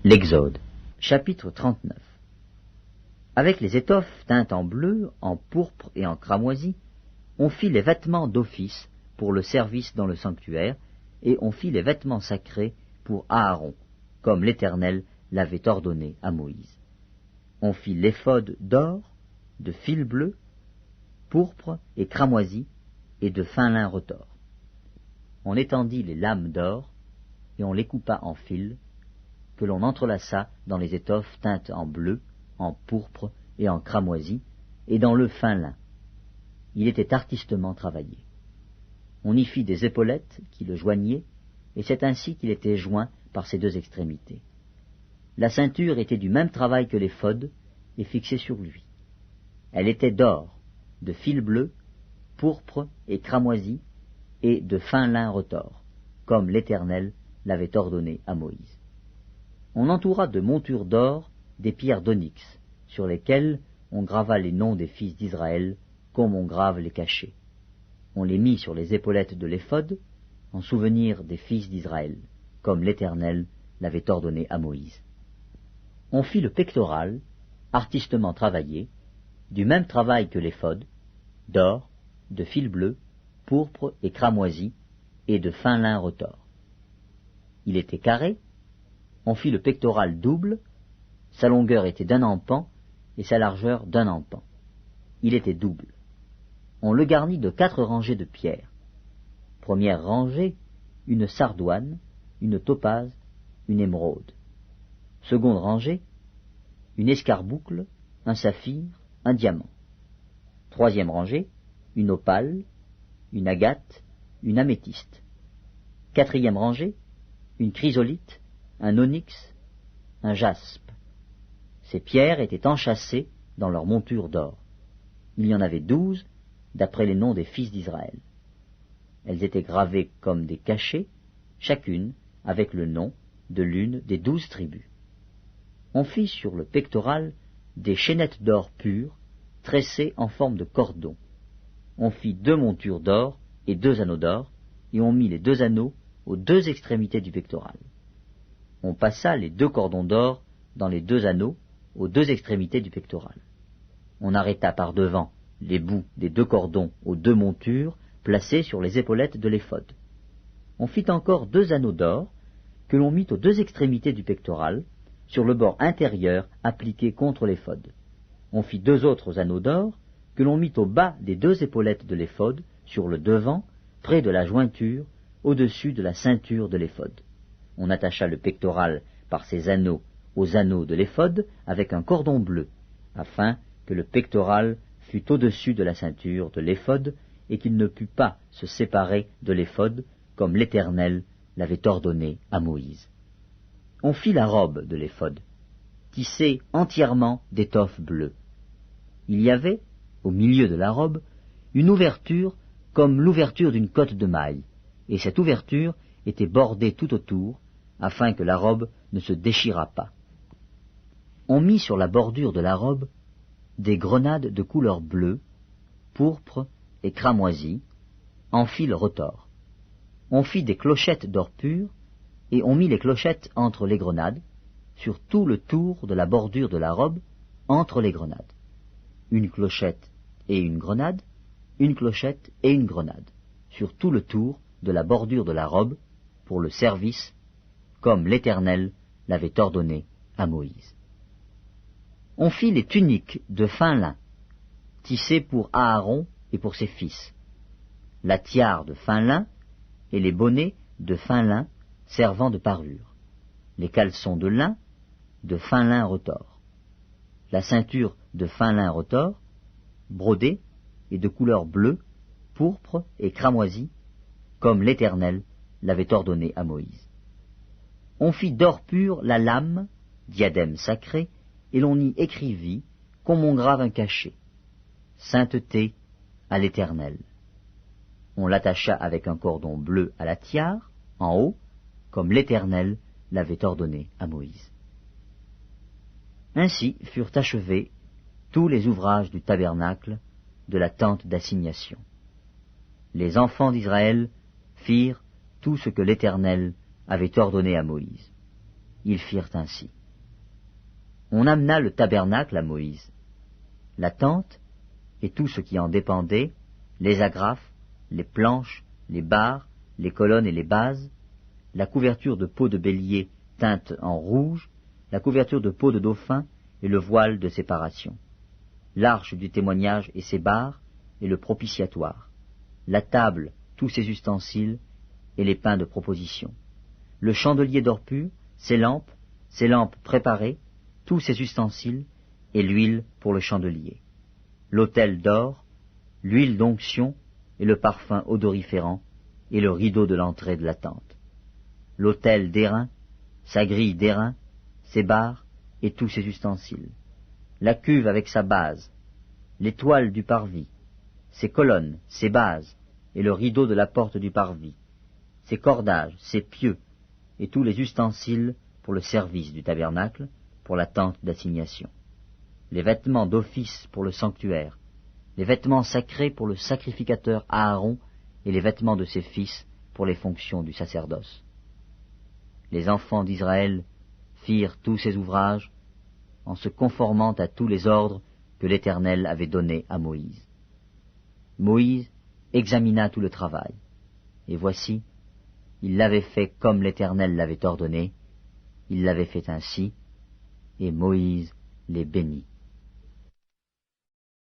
L'Exode, chapitre 39. Avec les étoffes teintes en bleu, en pourpre et en cramoisi, on fit les vêtements d'office pour le service dans le sanctuaire, et on fit les vêtements sacrés pour Aaron, comme l'Éternel l'avait ordonné à Moïse. On fit l'éphod d'or, de fil bleu, pourpre et cramoisi, et de fin lin retors. On étendit les lames d'or, et on les coupa en fils, que l'on entrelaça dans les étoffes teintes en bleu, en pourpre et en cramoisi, et dans le fin lin. Il était artistement travaillé. On y fit des épaulettes qui le joignaient, et c'est ainsi qu'il était joint par ses deux extrémités. La ceinture était du même travail que l'éphod, et fixée sur lui. Elle était d'or, de fil bleu, pourpre et cramoisi, et de fin lin retors, comme l'Éternel l'avait ordonné à Moïse. On entoura de montures d'or des pierres d'onyx, sur lesquelles on grava les noms des fils d'Israël, comme on grave les cachets. On les mit sur les épaulettes de l'éphod, en souvenir des fils d'Israël, comme l'Éternel l'avait ordonné à Moïse. On fit le pectoral, artistement travaillé, du même travail que l'éphod, d'or, de fil bleu, pourpre et cramoisi, et de fin lin retors. Il était carré. On fit le pectoral double, sa longueur était d'un empan, et sa largeur d'un empan. Il était double. On le garnit de 4 rangées de pierres. Première rangée, une sardoine, une topaze, une émeraude. Seconde rangée, une escarboucle, un saphir, un diamant. Troisième rangée, une opale, une agate, une améthyste. Quatrième rangée, une chrysolite, un onyx, un jaspe. Ces pierres étaient enchâssées dans leur monture d'or. Il y en avait 12, d'après les noms des fils d'Israël. Elles étaient gravées comme des cachets, chacune avec le nom de l'une des 12 tribus. On fit sur le pectoral des chaînettes d'or pur, tressées en forme de cordon. On fit 2 montures d'or et 2 anneaux d'or, et on mit les 2 anneaux aux 2 extrémités du pectoral. On passa les 2 cordons d'or dans les 2 anneaux aux 2 extrémités du pectoral. On arrêta par devant les bouts des 2 cordons aux 2 montures placées sur les épaulettes de l'éphod. On fit encore 2 anneaux d'or que l'on mit aux 2 extrémités du pectoral, sur le bord intérieur appliqué contre l'éphod. On fit 2 autres anneaux d'or que l'on mit au bas des 2 épaulettes de l'éphod, sur le devant, près de la jointure, au-dessus de la ceinture de l'éphod. On attacha le pectoral par ses anneaux aux anneaux de l'éphod avec un cordon bleu, afin que le pectoral fût au-dessus de la ceinture de l'éphod et qu'il ne pût pas se séparer de l'éphod, comme l'Éternel l'avait ordonné à Moïse. On fit la robe de l'éphod, tissée entièrement d'étoffe bleue. Il y avait, au milieu de la robe, une ouverture comme l'ouverture d'une cotte de maille, et cette ouverture était bordée tout autour, afin que la robe ne se déchirât pas. On mit sur la bordure de la robe des grenades de couleur bleue, pourpre et cramoisi, en fil retors. On fit des clochettes d'or pur, et on mit les clochettes entre les grenades, sur tout le tour de la bordure de la robe, entre les grenades. Une clochette et une grenade, une clochette et une grenade, sur tout le tour de la bordure de la robe, pour le service, comme l'Éternel l'avait ordonné à Moïse. On fit les tuniques de fin lin, tissées pour Aaron et pour ses fils, la tiare de fin lin et les bonnets de fin lin servant de parure, les caleçons de lin de fin lin retors, la ceinture de fin lin retors, brodée et de couleur bleue, pourpre et cramoisi, comme l'Éternel l'avait ordonné à Moïse. On fit d'or pur la lame, diadème sacré, et l'on y écrivit, comme on grave un cachet, sainteté à l'Éternel. On l'attacha avec un cordon bleu à la tiare, en haut, comme l'Éternel l'avait ordonné à Moïse. Ainsi furent achevés tous les ouvrages du tabernacle, de la tente d'assignation. Les enfants d'Israël firent tout ce que l'Éternel avait ordonné à Moïse. Ils firent ainsi. On amena le tabernacle à Moïse. La tente et tout ce qui en dépendait, les agrafes, les planches, les barres, les colonnes et les bases, la couverture de peau de bélier teinte en rouge, la couverture de peau de dauphin et le voile de séparation, l'arche du témoignage et ses barres et le propitiatoire, la table, tous ses ustensiles et les pains de proposition, le chandelier d'or pur, ses lampes préparées, tous ses ustensiles et l'huile pour le chandelier, l'autel d'or, l'huile d'onction et le parfum odoriférant et le rideau de l'entrée de la tente, l'autel d'airain, sa grille d'airain, ses barres et tous ses ustensiles, la cuve avec sa base, l'étoile du parvis, ses colonnes, ses bases et le rideau de la porte du parvis, ses cordages, ses pieux et tous les ustensiles pour le service du tabernacle, pour la tente d'assignation, les vêtements d'office pour le sanctuaire, les vêtements sacrés pour le sacrificateur Aaron et les vêtements de ses fils pour les fonctions du sacerdoce. Les enfants d'Israël firent tous ces ouvrages en se conformant à tous les ordres que l'Éternel avait donnés à Moïse. Moïse examina tout le travail, et voici, il l'avait fait comme l'Éternel l'avait ordonné, il l'avait fait ainsi, et Moïse les bénit.